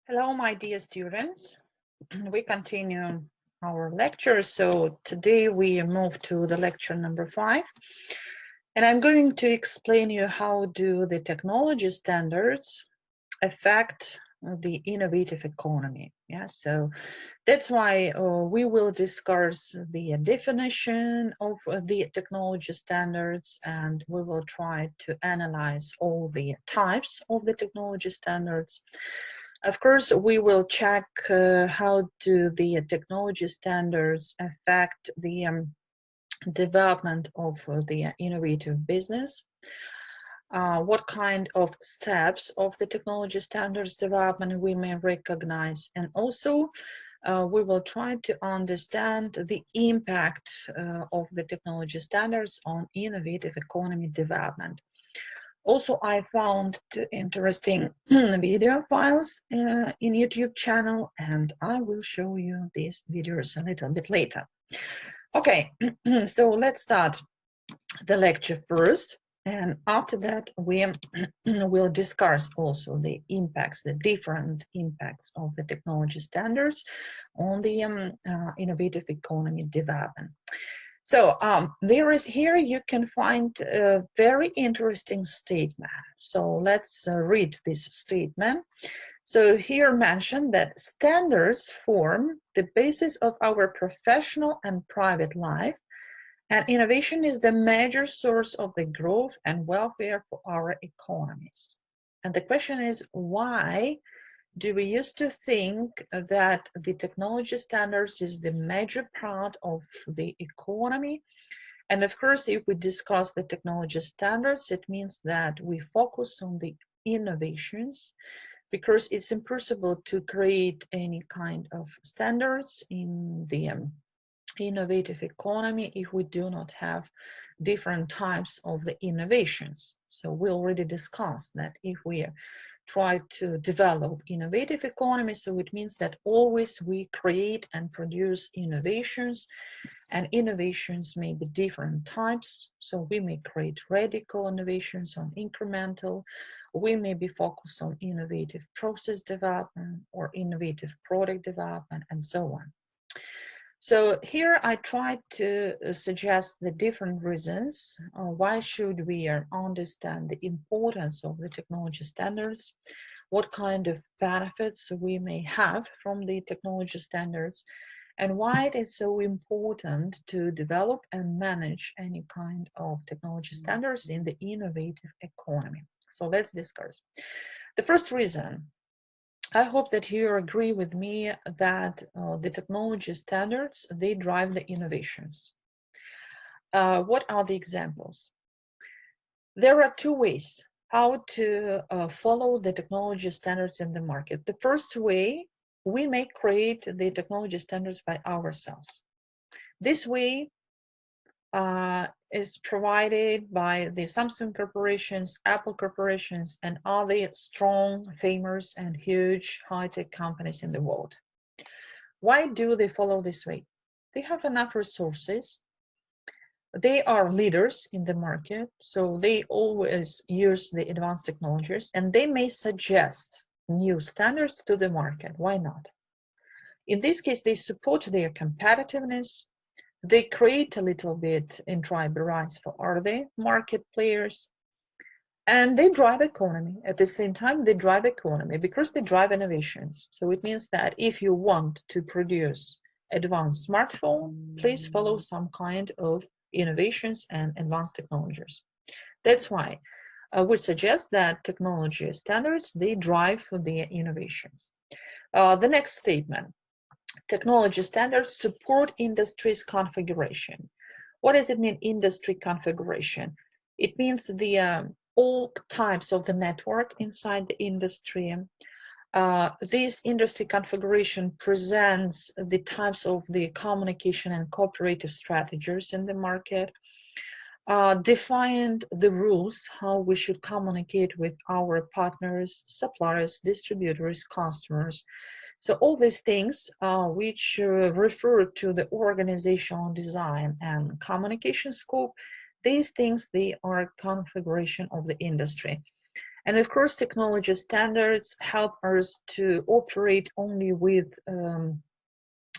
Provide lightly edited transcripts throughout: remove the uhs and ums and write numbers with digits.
Hello, my dear students. We continue our lecture. So today we move to the lecture number 5. And I'm going to explain you how do the technology standards affect the innovative economy. Yeah, so that's why we will discuss the definition of the technology standards, and we will try to analyze all the types of the technology standards. Of course, we will check how do the technology standards affect the development of the innovative business. What kind of steps of the technology standards development we may recognize, and also we will try to understand the impact of the technology standards on innovative economy development. Also, I found two interesting video files in YouTube channel, and I will show you these videos a little bit later. Okay, so let's start the lecture first, and after that we will discuss also the impacts, the different impacts of the technology standards on the innovative economy development. So there is here you can find a very interesting statement. So let's read this statement. So here mentioned that standards form the basis of our professional and private life, and innovation is the major source of the growth and welfare for our economies. And the question is, why do we used to think that the technology standards is the major part of the economy? And of course, if we discuss the technology standards, it means that we focus on the innovations, because it's impossible to create any kind of standards in the innovative economy if we do not have different types of the innovations. So we already discussed that if we try to develop innovative economy, so it means that always we create and produce innovations, and innovations may be different types. So we may create radical innovations on incremental, we may be focused on innovative process development or innovative product development, and so on. So here I tried to suggest the different reasons why should we understand the importance of the technology standards, what kind of benefits we may have from the technology standards, and why it is so important to develop and manage any kind of technology standards in the innovative economy. So let's discuss. The first reason, I hope that you agree with me that the technology standards, they drive the innovations. What are the examples? There are two ways how to follow the technology standards in the market. The first way, we may create the technology standards by ourselves. This way is provided by the Samsung corporations, Apple corporations, and other strong, famous, and huge high-tech companies in the world. Why do they follow this way? They have enough resources. They are leaders in the market, so they always use the advanced technologies, and they may suggest new standards to the market. Why not? In this case, they support their competitiveness. They create a little bit in dry barriers for other market players, and they drive economy. At the same time, they drive economy because they drive innovations. So it means that if you want to produce advanced smartphone, please follow some kind of innovations and advanced technologies. That's why I would suggest that technology standards, they drive the innovations. The next statement. Technology standards support industry's configuration. What does it mean, industry configuration? It means the all types of the network inside the industry. This industry configuration presents the types of the communication and cooperative strategies in the market, defined the rules how we should communicate with our partners, suppliers, distributors, customers. So all these things which refer to the organizational design and communication scope, these things, they are configuration of the industry. And of course, technology standards help us to operate only with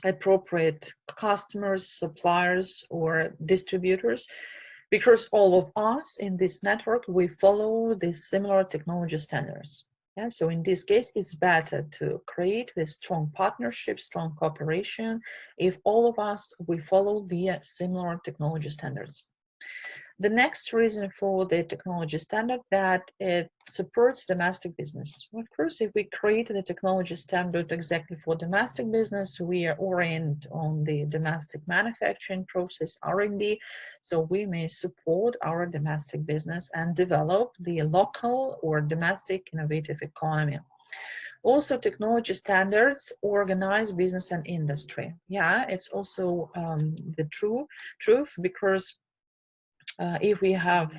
appropriate customers, suppliers, or distributors, because all of us in this network, we follow these similar technology standards. Yeah, so in this case, it's better to create this strong partnership, strong cooperation, if all of us, we follow the similar technology standards. The next reason for the technology standard, that it supports domestic business. Of course, if we create the technology standard exactly for domestic business, we are oriented on the domestic manufacturing process, R&D, so we may support our domestic business and develop the local or domestic innovative economy. Also, technology standards organize business and industry. Yeah, it's also the truth, because if we have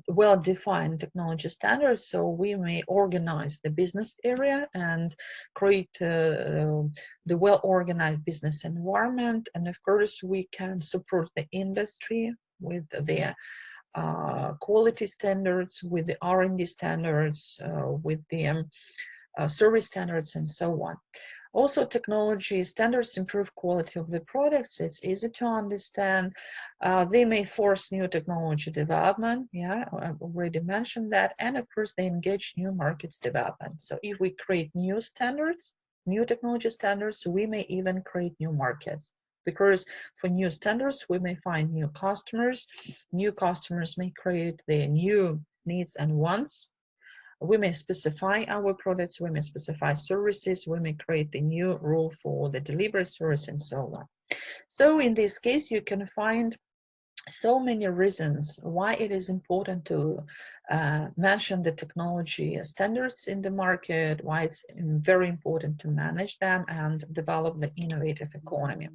well-defined technology standards, so we may organize the business area and create the well-organized business environment. And of course, we can support the industry with the quality standards, with the R&D standards, with the service standards, and so on. Also, technology standards improve quality of the products. It's easy to understand. They may force new technology development. Yeah, I've already mentioned that. And of course, they engage new markets development. So if we create new standards, new technology standards, we may even create new markets. Because for new standards, we may find new customers. New customers may create their new needs and wants. We may specify our products, we may specify services, we may create a new rule for the delivery service, and so on. So in this case, you can find so many reasons why it is important to mention the technology standards in the market, why it's very important to manage them and develop the innovative economy.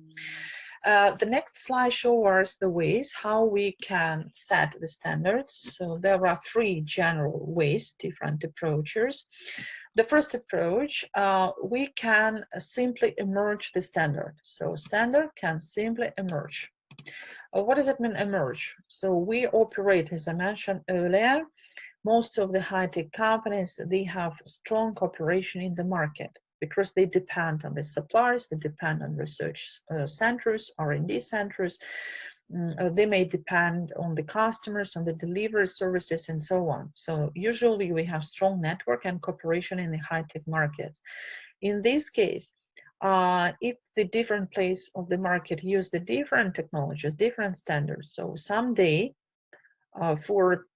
The next slide shows us the ways how we can set the standards. So there are three general ways, different approaches. The first approach, we can simply emerge the standard. So standard can simply emerge. What does it mean, emerge? So we operate, as I mentioned earlier, most of the high-tech companies, they have strong cooperation in the market, because they depend on the suppliers, they depend on research centers, R&D centers, they may depend on the customers, on the delivery services, and so on. So usually we have strong network and cooperation in the high-tech markets. In this case, if the different place of the market use the different technologies, different standards, so someday for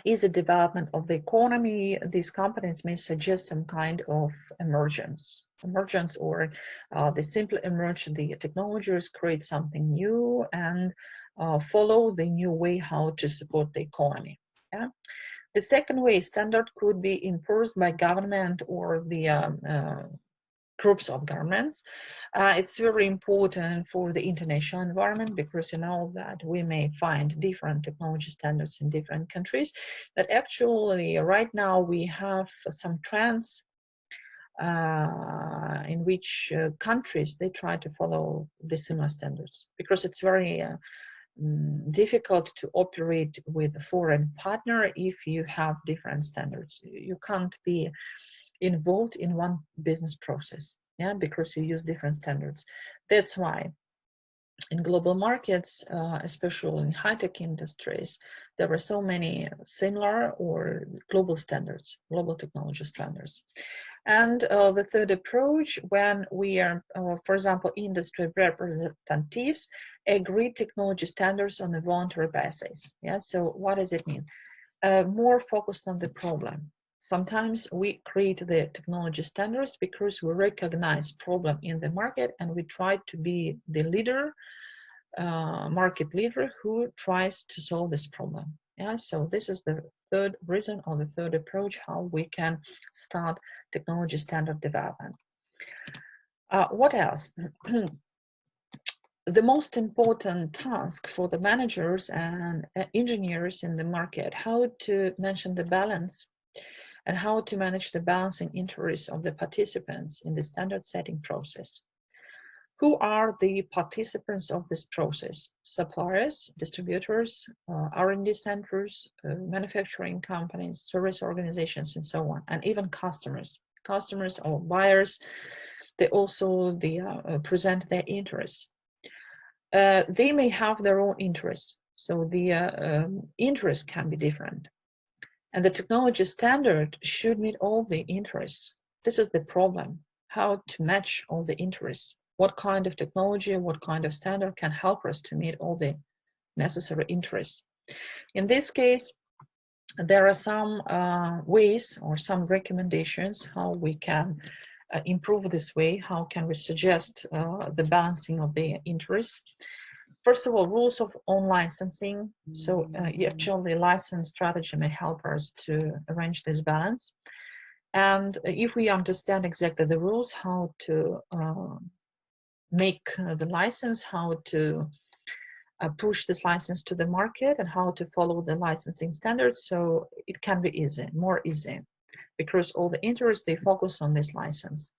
easy development of the economy, these companies may suggest some kind of emergence, or they simply emerge the technologies, create something new, and follow the new way how to support the economy. Yeah? The second way, standard could be imposed by government or the groups of governments. It's very important for the international environment, because you know that we may find different technology standards in different countries, but actually right now we have some trends in which countries, they try to follow the similar standards, because it's very difficult to operate with a foreign partner if you have different standards. You can't be involved in one business process, yeah, because you use different standards. That's why in global markets, especially in high-tech industries, there are so many similar or global standards, global technology standards. And the third approach, when we are, for example, industry representatives agree technology standards on a voluntary basis. Yeah, so what does it mean? More focused on the problem. Sometimes we create the technology standards because we recognize problem in the market, and we try to be the leader, market leader who tries to solve this problem. Yeah, so this is the third reason, or the third approach, how we can start technology standard development. What else? The most important task for the managers and engineers in the market, how to mention the balance and how to manage the balancing interests of the participants in the standard setting process. Who are the participants of this process? Suppliers, distributors, R&D centers, manufacturing companies, service organizations, and so on, and even customers. Customers or buyers, they also present their interests. They may have their own interests, so the interests can be different. And the technology standard should meet all the interests. This is the problem, how to match all the interests. What kind of technology, what kind of standard can help us to meet all the necessary interests. In this case, there are some ways or some recommendations how we can improve this way, how can we suggest the balancing of the interests. First of all, rules of own licensing. So actually license strategy may help us to arrange this balance. And if we understand exactly the rules, how to make the license, how to push this license to the market, and how to follow the licensing standards, so it can be easy, more easy, because all the interests, they focus on this license.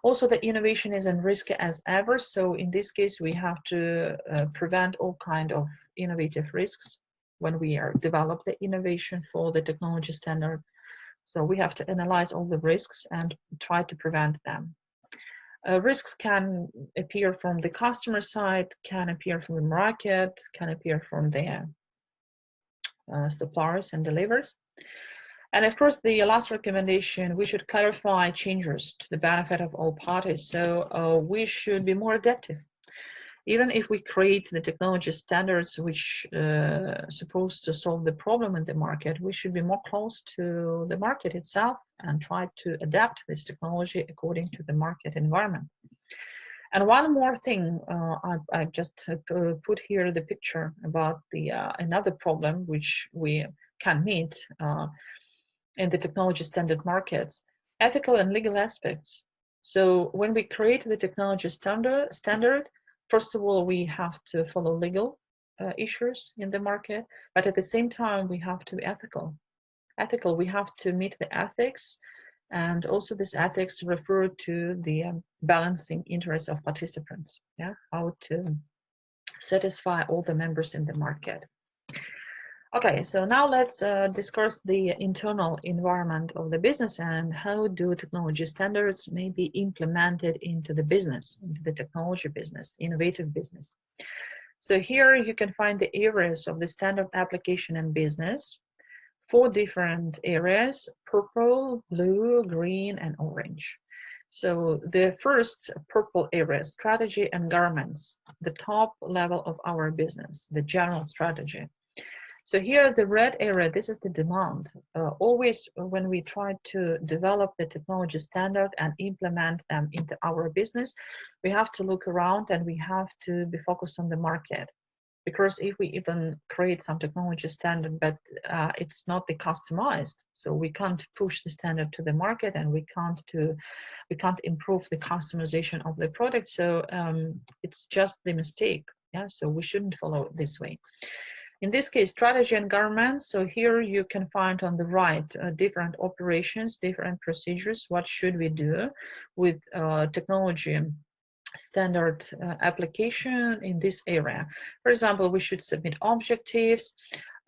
Also, the innovation is in risk as ever. So in this case, we have to prevent all kind of innovative risks when we are develop the innovation for the technology standard. So we have to analyze all the risks and try to prevent them. Risks can appear from the customer side, can appear from the market, can appear from the suppliers and delivers. And of course, the last recommendation, we should clarify changes to the benefit of all parties. So we should be more adaptive. Even if we create the technology standards which supposed to solve the problem in the market, we should be more close to the market itself and try to adapt this technology according to the market environment. And one more thing, I just put here the picture about the another problem which we can meet in the technology standard markets, ethical and legal aspects. So when we create the technology standard, first of all, we have to follow legal issues in the market, but at the same time, we have to be ethical. Ethical, we have to meet the ethics, and also this ethics refer to the balancing interests of participants, yeah, how to satisfy all the members in the market. Okay, so now let's discuss the internal environment of the business and how do technology standards may be implemented into the business, into the technology business, innovative business. So here you can find the areas of the standard application and business, 4 different areas: purple, blue, green, and orange. So the first purple area, strategy and governance, the top level of our business, the general strategy. So here, the red area, this is the demand. Always when we try to develop the technology standard and implement them into our business, we have to look around and we have to be focused on the market. Because if we even create some technology standard, but it's not the customized, so we can't push the standard to the market and we can't improve the customization of the product. So it's just the mistake. Yeah, so we shouldn't follow it this way. In this case, strategy and governance. So here you can find on the right different operations, different procedures. What should we do with technology standard application in this area? For example, we should submit objectives,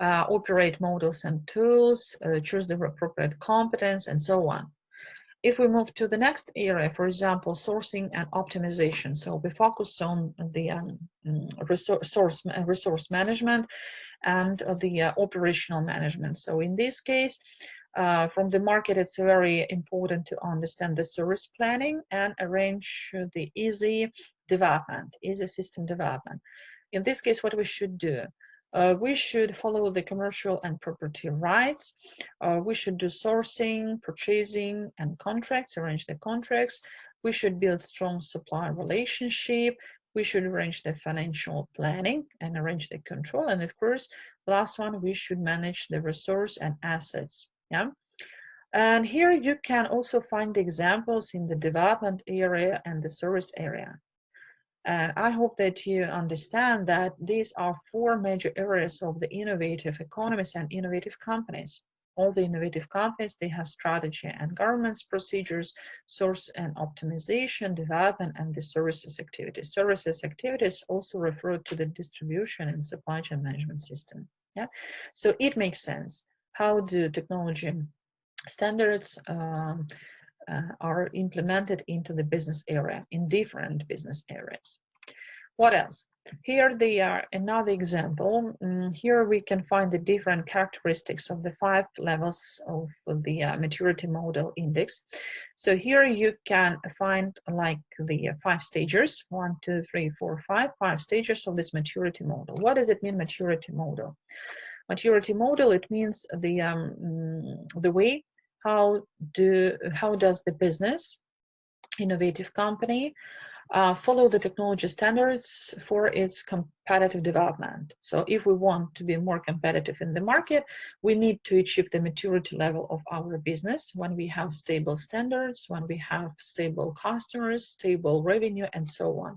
operate models and tools, choose the appropriate competence, and so on. If we move to the next area, for example, sourcing and optimization, so we focus on the resource management and the operational management. So in this case, from the market, it's very important to understand the service planning and arrange the easy development, easy system development. In this case, what we should do, we should follow the commercial and property rights. We should do sourcing, purchasing, and contracts, arrange the contracts. We should build strong supplier relationship. We should arrange the financial planning and arrange the control. And of course, last one, we should manage the resource and assets. Yeah. And here you can also find examples in the development area and the service area. And I hope that you understand that these are 4 major areas of the innovative economies and innovative companies. All the innovative companies, they have strategy and governance procedures, source and optimization, development, and the services activities. Services activities also refer to the distribution and supply chain management system. Yeah, so it makes sense. How do technology standards are implemented into the business area, in different business areas? What else? Here they are another example. Here we can find the different characteristics of the 5 levels of the maturity model index. So here you can find like the 5 stages, 1, 2, 3, 4, 5 stages of this maturity model. What does it mean, maturity model? Maturity model, it means the way how does the business, innovative company, follow the technology standards for its competitive development. So if we want to be more competitive in the market, we need to achieve the maturity level of our business when we have stable standards, when we have stable customers, stable revenue, and so on.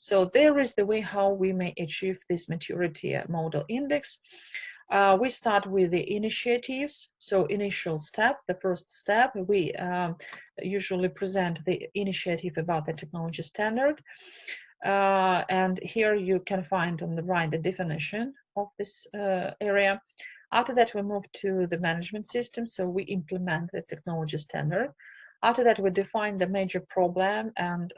So there is the way how we may achieve this maturity model index. We start with the initiatives. So initial step, the first step, we usually present the initiative about the technology standard. And here you can find on the right the definition of this area. After that, we move to the management system. So we implement the technology standard. After that, we define the major problem, and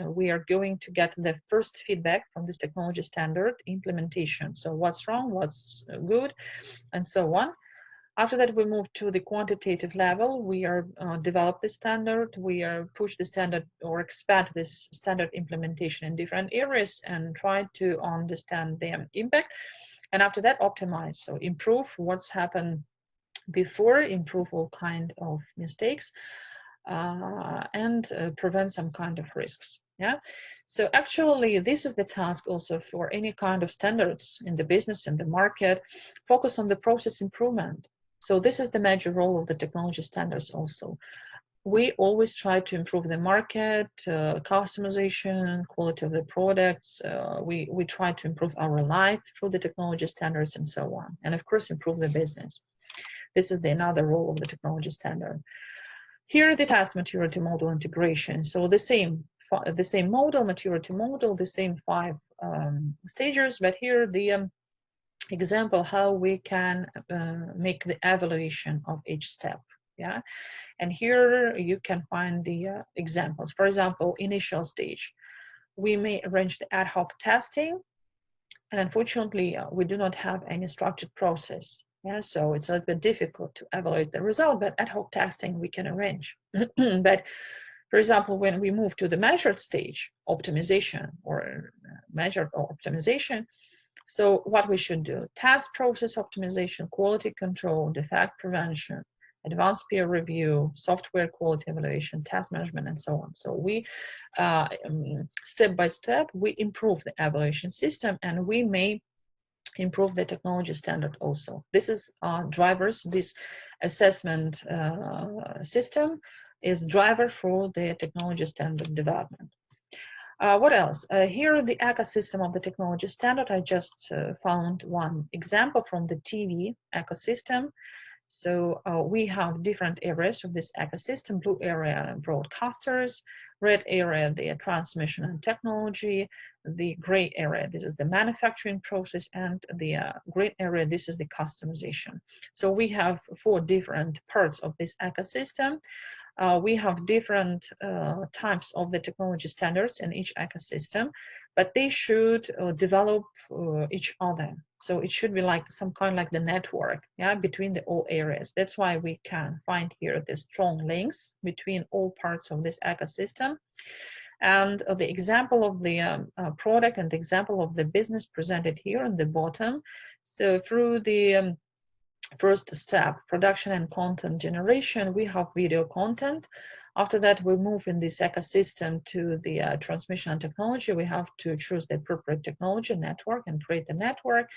we are going to get the first feedback from this technology standard implementation. So what's wrong, what's good, and so on. After that, we move to the quantitative level. We are develop the standard, we are push the standard or expand this standard implementation in different areas and try to understand the impact. And after that, optimize. So improve what's happened before, improve all kind of mistakes, and prevent some kind of risks. Yeah, so actually this is the task also for any kind of standards in the business and the market. Focus on the process improvement. So this is the major role of the technology standards also. We always try to improve the market, customization, quality of the products. We try to improve our life through the technology standards and so on, and of course improve the business. This is another role of the technology standard. Here, the task maturity model integration. So the same model, maturity model, the same 5 stages, but here the example how we can make the evaluation of each step. Yeah, and here you can find the examples. For example, initial stage, we may arrange the ad hoc testing, and unfortunately, we do not have any structured process. Yeah, so it's a little bit difficult to evaluate the result, but ad hoc testing we can arrange. But for example, when we move to the measured stage, optimization or measured optimization, so what we should do: task process optimization, quality control, defect prevention, advanced peer review, software quality evaluation, task management, and so on. So we, step by step, we improve the evaluation system, and we may improve the technology standard also. This is drivers. This assessment system is driver for the technology standard development. What else? Here, the ecosystem of the technology standard. I just found one example from the TV ecosystem. So we have different areas of this ecosystem: blue area, broadcasters; red area, the transmission and technology; the gray area, this is the manufacturing process; and the green area, this is the customization. So we have 4 different parts of this ecosystem. We have different types of the technology standards in each ecosystem, but they should develop each other. So it should be like some kind of like the network, yeah, between the all areas. That's why we can find here the strong links between all parts of this ecosystem. And the example of the product and the example of the business presented here on the bottom. So through the first step, production and content generation, we have video content. After that, we move in this ecosystem to the transmission and technology. We have to choose the appropriate technology network and create the network.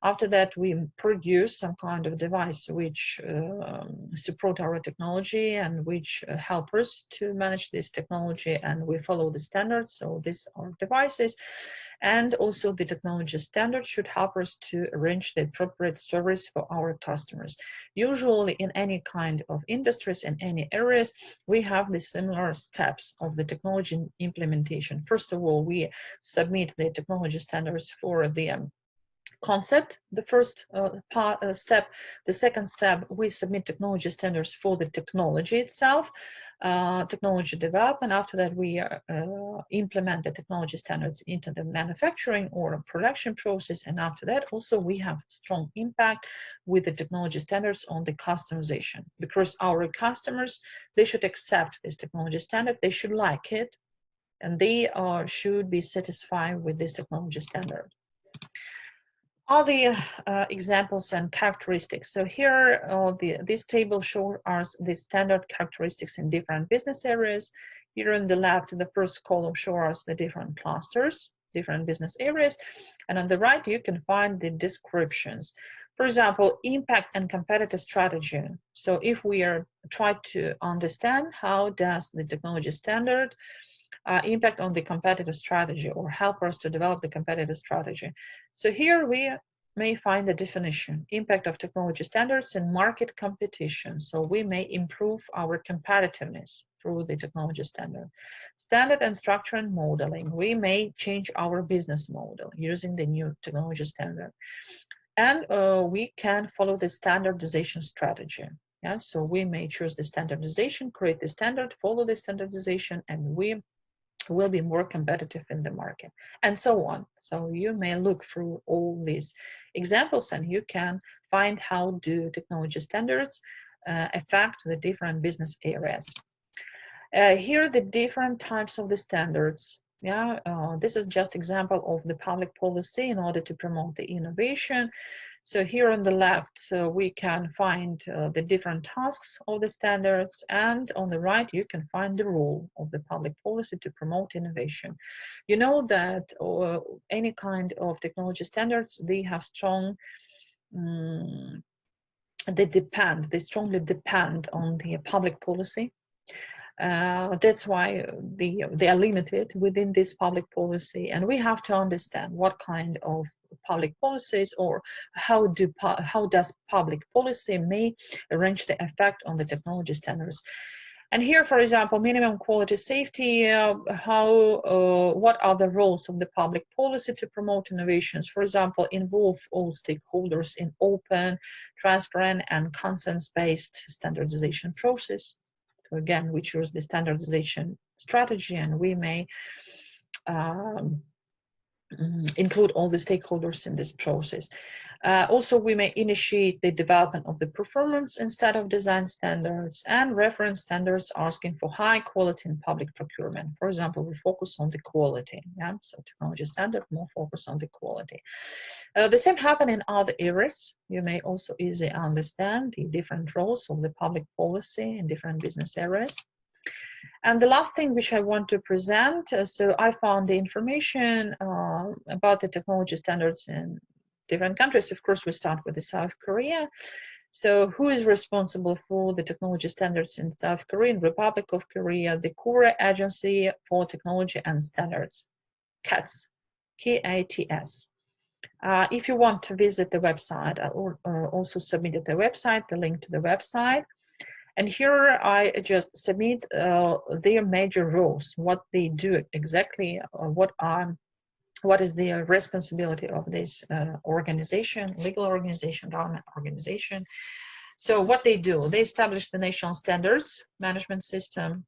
After that, we produce some kind of device which support our technology and which help us to manage this technology, and we follow the standards. So these are devices. And also the technology standard should help us to arrange the appropriate service for our customers. Usually in any kind of industries, in any areas, we have the similar steps of the technology implementation. First of all, we submit the technology standards for the concept, the first step. The second step, we submit technology standards for the technology itself, technology development. After that, we implement the technology standards into the manufacturing or production process. And after that, also we have strong impact with the technology standards on the customization, because our customers, they should accept this technology standard, they should like it, and they should be satisfied with this technology standard. All the examples and characteristics. So here, this table shows us the standard characteristics in different business areas. Here on the left, the first column shows us the different clusters, different business areas. And on the right, you can find the descriptions. For example, impact and competitive strategy. So if we are trying to understand how does the technology standard impact on the competitive strategy or help us to develop the competitive strategy. So here we may find a definition, impact of technology standards in market competition. So we may improve our competitiveness through the technology standard. Standard and structure and modeling. We may change our business model using the new technology standard. And we can follow the standardization strategy. Yeah, so we may choose the standardization, create the standard, follow the standardization, and we will be more competitive in the market, and so on. So you may look through all these examples and you can find how do technology standards affect the different business areas. Here are the different types of the standards. Yeah, this is just example of the public policy in order to promote the innovation. So here on the left, we can find the different tasks of the standards, and on the right, you can find the role of the public policy to promote innovation. You know that any kind of technology standards, they have strong, they strongly depend on the public policy. That's why they are limited within this public policy, and we have to understand what kind of public policies or how does public policy may arrange the effect on the technology standards. And here, for example, minimum quality safety, what are the roles of the public policy to promote innovations? For example, involve all stakeholders in open, transparent, and consent-based standardization process. So again, we choose the standardization strategy, and we may include all the stakeholders in this process. Also, we may initiate the development of the performance instead of design standards, and reference standards asking for high quality in public procurement. For example, we focus on the quality. Yeah? So technology standard, more focus on the quality. The same happen in other areas. You may also easily understand the different roles of the public policy in different business areas. And the last thing which I want to present, so I found the information about the technology standards in different countries. Of course, we start with the South Korea. So who is responsible for the technology standards in South Korea, in Republic of Korea? The Korea Agency for Technology and Standards, KATS, K-A-T-S. If you want to visit the website, I also submitted the website, the link to the website. And here I just submit their major roles, what they do exactly, what is the responsibility of this organization, legal organization, government organization. So what they do, they establish the national standards management system.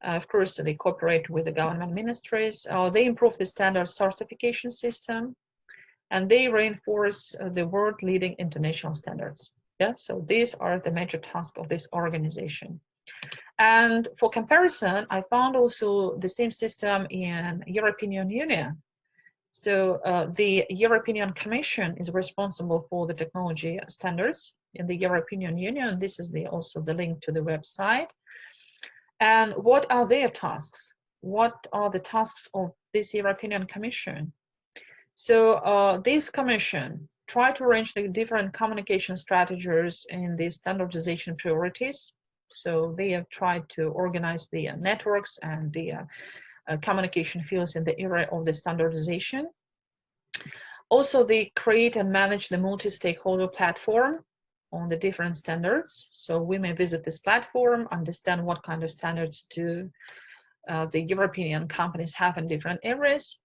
Of course, they cooperate with the government ministries. They improve the standard certification system, and they reinforce the world-leading international standards. Yeah, so these are the major tasks of this organization. And for comparison, I found also the same system in European Union. So the European Commission is responsible for the technology standards in the European Union. This is also the link to the website. And what are their tasks? What are the tasks of this European Commission? So this commission try to arrange the different communication strategies in the standardization priorities. So they have tried to organize the networks and the communication fields in the era of the standardization. Also, they create and manage the multi-stakeholder platform on the different standards. So we may visit this platform, understand what kind of standards do the European companies have in different areas.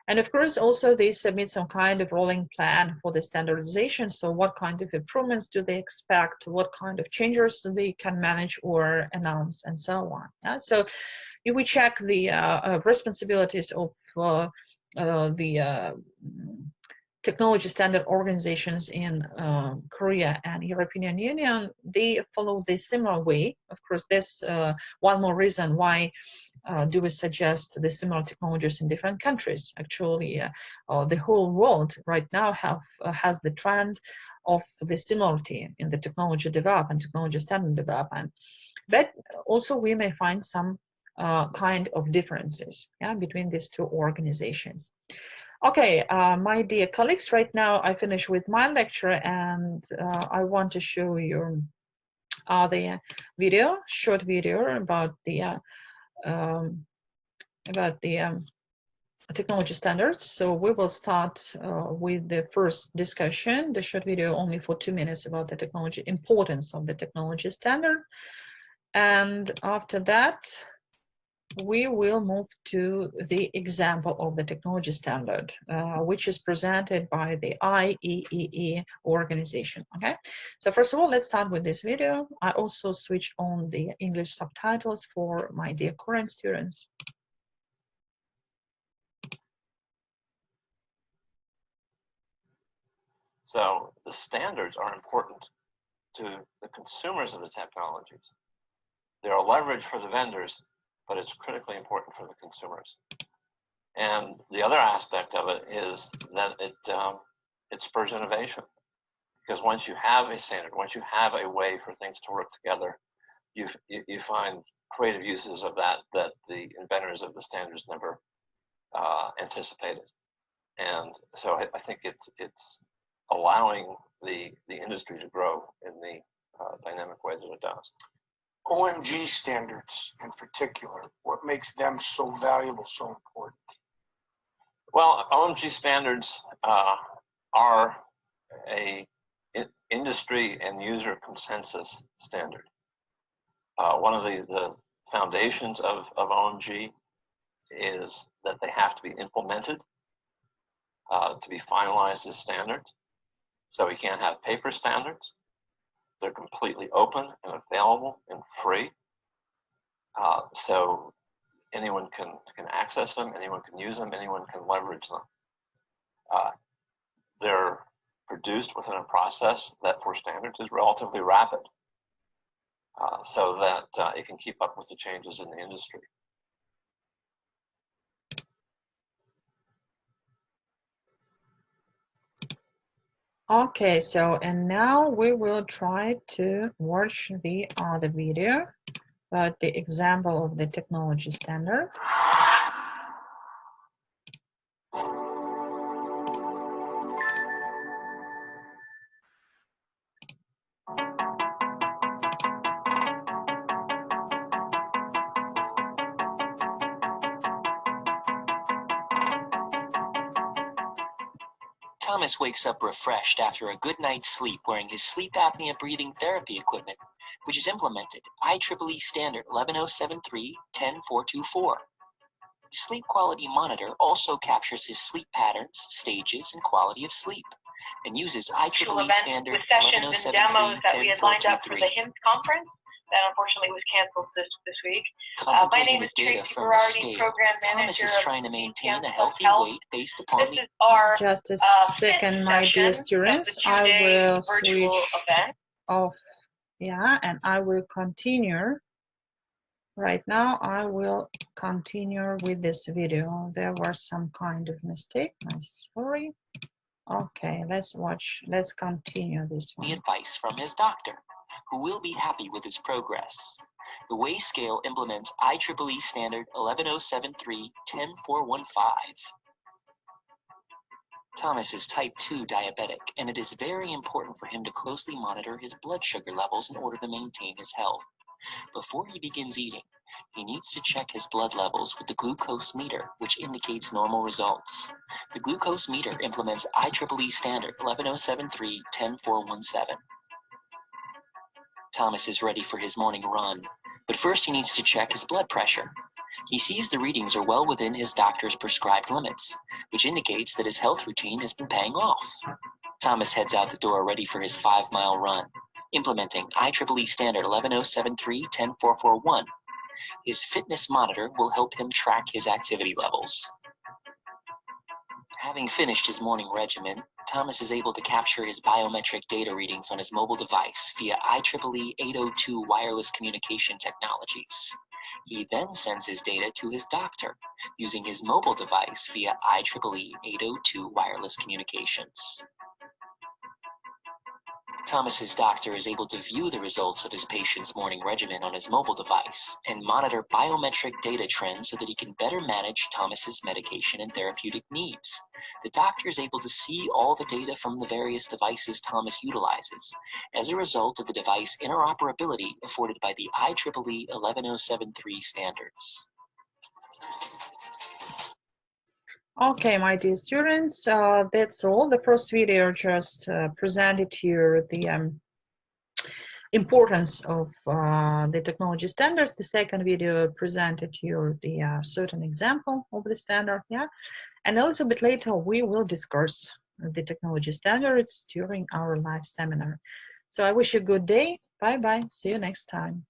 And of course, also they submit some kind of rolling plan for the standardization. So what kind of improvements do they expect? What kind of changes they can manage or announce, and so on. Yeah? So if we check the responsibilities of the technology standard organizations in Korea and European Union, they follow the similar way. Of course, there's one more reason why do we suggest the similar technologies in different countries. Actually, the whole world right now has the trend of the similarity in the technology development, technology standard development. But also we may find some kind of differences, yeah, between these two organizations. Okay, my dear colleagues, right now I finish with my lecture, and I want to show you the video, short video about the technology standards. So we will start with the first discussion, the short video only for 2 minutes about the technology, importance of the technology standard. And after that, we will move to the example of the technology standard, which is presented by the IEEE organization. Okay, so first of all, let's start with this video. I also switch on the English subtitles for my dear current students. So the standards are important to the consumers of the technologies. They're a leverage for the vendors, but it's critically important for the consumers. And the other aspect of it is that it spurs innovation. Because once you have a standard, once you have a way for things to work together, you find creative uses of that the inventors of the standards never anticipated. And so I think it's allowing the industry to grow in the dynamic way that it does. OMG standards in particular, what makes them so valuable, so important? Well, OMG standards are a industry and user consensus standard. One of the foundations of OMG is that they have to be implemented to be finalized as standards. So we can't have paper standards. They're completely open and available and free. So anyone can access them, anyone can use them, anyone can leverage them. They're produced within a process that for standards is relatively rapid, so that it can keep up with the changes in the industry. Okay, so and now we will try to watch the other video about the example of the technology standard. Thomas wakes up refreshed after a good night's sleep wearing his sleep apnea breathing therapy equipment, which is implemented IEEE Standard 11073-10424. The Sleep Quality Monitor also captures his sleep patterns, stages, and quality of sleep, and uses IEEE Standard 11073-10423. That unfortunately was canceled this week. Contemplating the data from the scale, Thomas is trying to maintain a healthy weight based upon the... Just a second, my dear students. I will switch off, yeah, and I will continue. Right now, I will continue with this video. There was some kind of mistake. I'm sorry. Okay, let's continue this one. The advice from his doctor, who will be happy with his progress. The Way Scale implements IEEE Standard 11073-10415. Thomas is type 2 diabetic, and it is very important for him to closely monitor his blood sugar levels in order to maintain his health. Before he begins eating, he needs to check his blood levels with the glucose meter, which indicates normal results. The glucose meter implements IEEE standard 11073-10417. Thomas is ready for his morning run, but first he needs to check his blood pressure. He sees the readings are well within his doctor's prescribed limits, which indicates that his health routine has been paying off. Thomas heads out the door ready for his 5-mile run, implementing IEEE standard 11073-10441. His fitness monitor will help him track his activity levels. Having finished his morning regimen, Thomas is able to capture his biometric data readings on his mobile device via IEEE 802 wireless communication technologies. He then sends his data to his doctor using his mobile device via IEEE 802 wireless communications. Thomas's doctor is able to view the results of his patient's morning regimen on his mobile device and monitor biometric data trends so that he can better manage Thomas's medication and therapeutic needs. The doctor is able to see all the data from the various devices Thomas utilizes as a result of the device interoperability afforded by the IEEE 11073 standards. Okay, my dear students, that's all. The first video just presented to you the importance of the technology standards. The second video presented to you the certain example of the standard, yeah. And a little bit later, we will discuss the technology standards during our live seminar. So I wish you a good day. Bye-bye. See you next time.